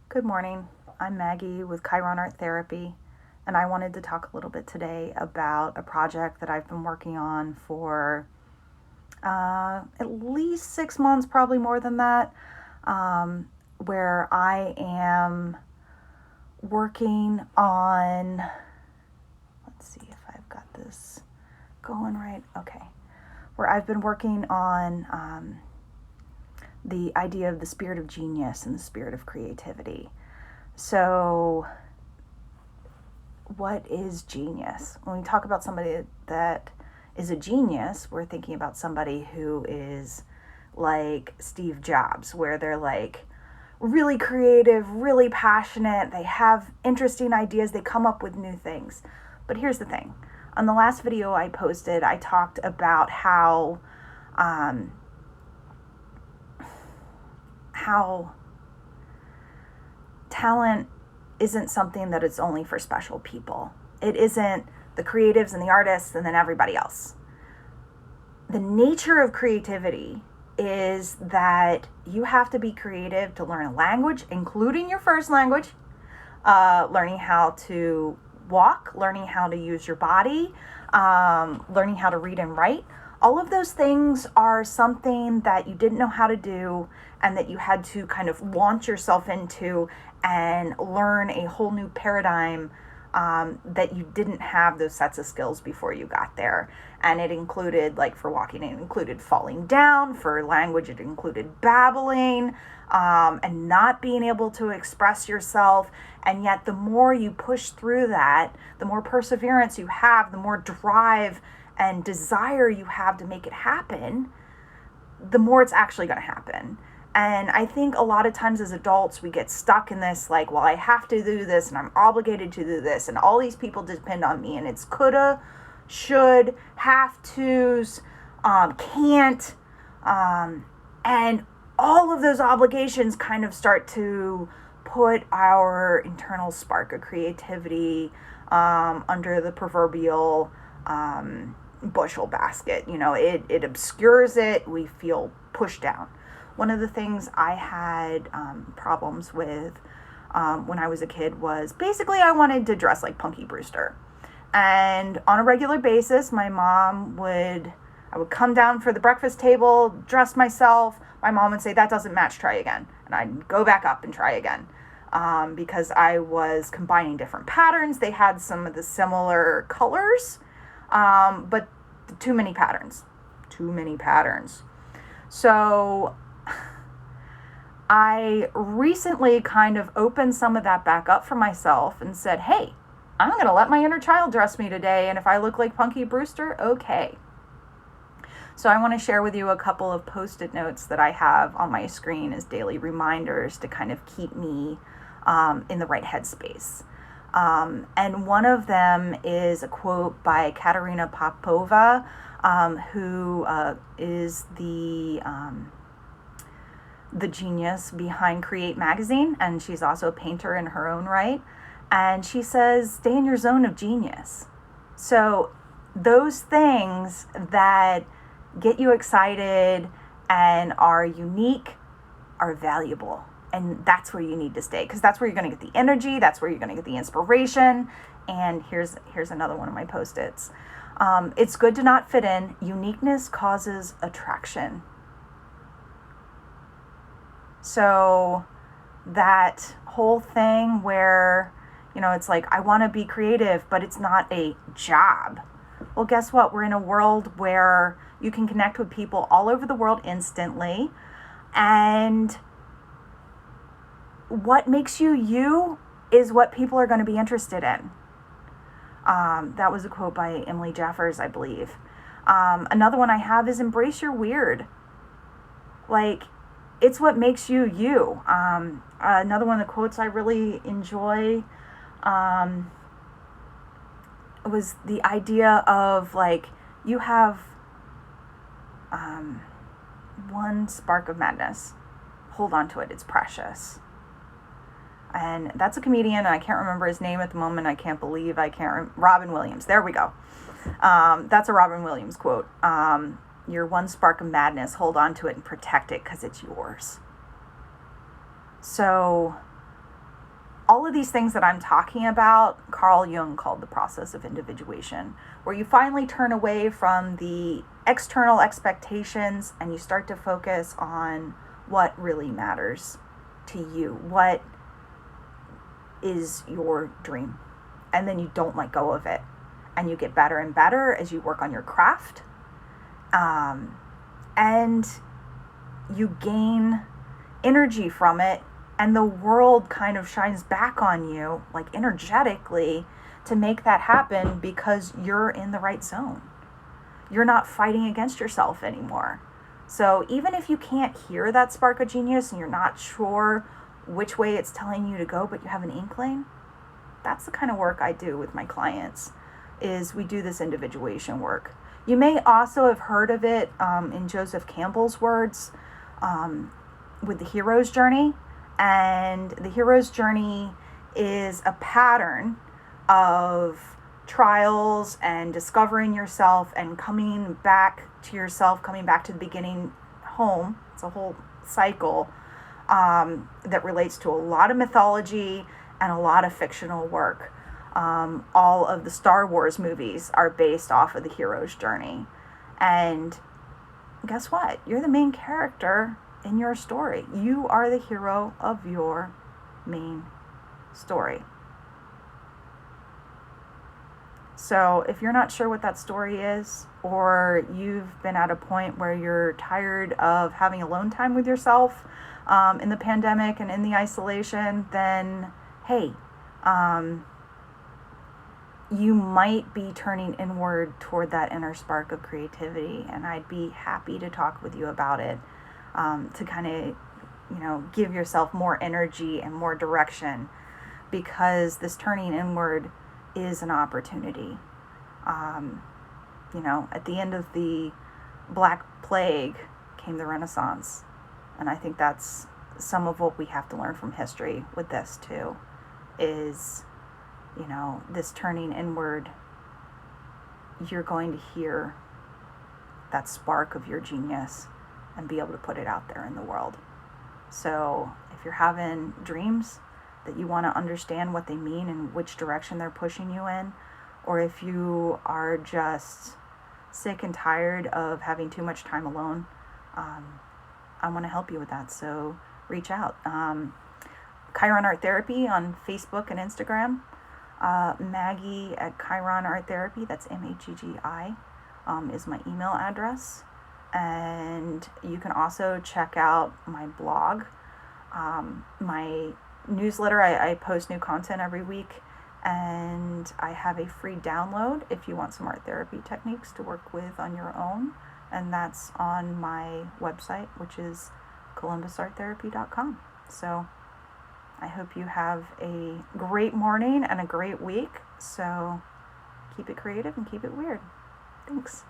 Good morning. I'm Maggie with Chiron Art Therapy, and I wanted to talk a little bit today about a project that I've been working on for at least 6 months, probably more than that, where I am working on, let's see if I've got this going right. Okay. Where I've been working on the idea of the spirit of genius and the spirit of creativity. So, what is genius? When we talk about somebody that is a genius, we're thinking about somebody who is like Steve Jobs, where they're like really creative, really passionate, they have interesting ideas, they come up with new things. But here's the thing. On the last video I posted, I talked about how talent isn't something that is only for special people. It isn't the creatives and the artists and then everybody else. The nature of creativity is that you have to be creative to learn a language, including your first language, learning how to walk, learning how to use your body, learning how to read and write. All of those things are something that you didn't know how to do and that you had to kind of launch yourself into and learn a whole new paradigm that you didn't have those sets of skills before you got there. And it included, like for walking, it included falling down. For language, it included babbling and not being able to express yourself. And yet the more you push through that, the more perseverance you have, the more drive and desire you have to make it happen, the more it's actually going to happen. And I think a lot of times as adults, we get stuck in this, like, well, I have to do this and I'm obligated to do this and all these people depend on me, and it's coulda, should, have tos, can't, and all of those obligations kind of start to put our internal spark of creativity under the proverbial bushel basket. You know, it obscures it. We feel pushed down. One of the things I had problems with when I was a kid was basically I wanted to dress like Punky Brewster. And on a regular basis, I would come down for the breakfast table, dress myself. My mom would say, that doesn't match, try again. And I'd go back up and try again because I was combining different patterns. They had some of the similar colors, but too many patterns. So I recently kind of opened some of that back up for myself and said, hey, I'm going to let my inner child dress me today. And if I look like Punky Brewster, okay. So I want to share with you a couple of Post-it notes that I have on my screen as daily reminders to kind of keep me in the right headspace. And one of them is a quote by Katerina Popova, who is the genius behind Create magazine, and she's also a painter in her own right. And she says, stay in your zone of genius. So those things that get you excited and are unique are valuable. And that's where you need to stay, because that's where you're going to get the energy. That's where you're going to get the inspiration. And here's another one of my Post-its. It's good to not fit in. Uniqueness causes attraction. So that whole thing where, you know, it's like, I want to be creative, but it's not a job. Well, guess what? We're in a world where you can connect with people all over the world instantly. And what makes you you is what people are going to be interested in. That was a quote by Emily Jeffers, I believe. Another one I have is embrace your weird. Like, it's what makes you you. Another one of the quotes I really enjoy was the idea of, like, you have one spark of madness. Hold on to it. It's precious. And that's a comedian. I can't remember his name at the moment. I can't believe I can't. Robin Williams. There we go. That's a Robin Williams quote. Your one spark of madness, hold on to it and protect it because it's yours. So all of these things that I'm talking about, Carl Jung called the process of individuation, where you finally turn away from the external expectations and you start to focus on what really matters to you, what is your dream. And then you don't let go of it. And you get better and better as you work on your craft. And you gain energy from it, and the world kind of shines back on you, like energetically, to make that happen because you're in the right zone. You're not fighting against yourself anymore. So even if you can't hear that spark of genius and you're not sure which way it's telling you to go, but you have an inkling, that's the kind of work I do with my clients, is we do this individuation work. You may also have heard of it in Joseph Campbell's words, with the hero's journey. And the hero's journey is a pattern of trials and discovering yourself and coming back to yourself, coming back to the beginning home. It's a whole cycle that relates to a lot of mythology and a lot of fictional work. All of the Star Wars movies are based off of the hero's journey. And guess what? You're the main character in your story. You are the hero of your main story. So if you're not sure what that story is, or you've been at a point where you're tired of having alone time with yourself in the pandemic and in the isolation, then hey, you might be turning inward toward that inner spark of creativity, and I'd be happy to talk with you about it, to kind of, give yourself more energy and more direction, because this turning inward is an opportunity. At the end of the Black Plague came the Renaissance, and I think that's some of what we have to learn from history with this too, is this turning inward. You're going to hear that spark of your genius and be able to put it out there in the world. So if you're having dreams that you want to understand what they mean and which direction they're pushing you in, or if you are just sick and tired of having too much time alone, I want to help you with that. So reach out. Chiron Art Therapy on Facebook and Instagram. Maggie at Chiron Art Therapy, that's Maggi, is my email address. And you can also check out my blog, my newsletter. I post new content every week, and I have a free download if you want some art therapy techniques to work with on your own, and that's on my website, which is columbusarttherapy.com. So I hope you have a great morning and a great week. So keep it creative and keep it weird. Thanks.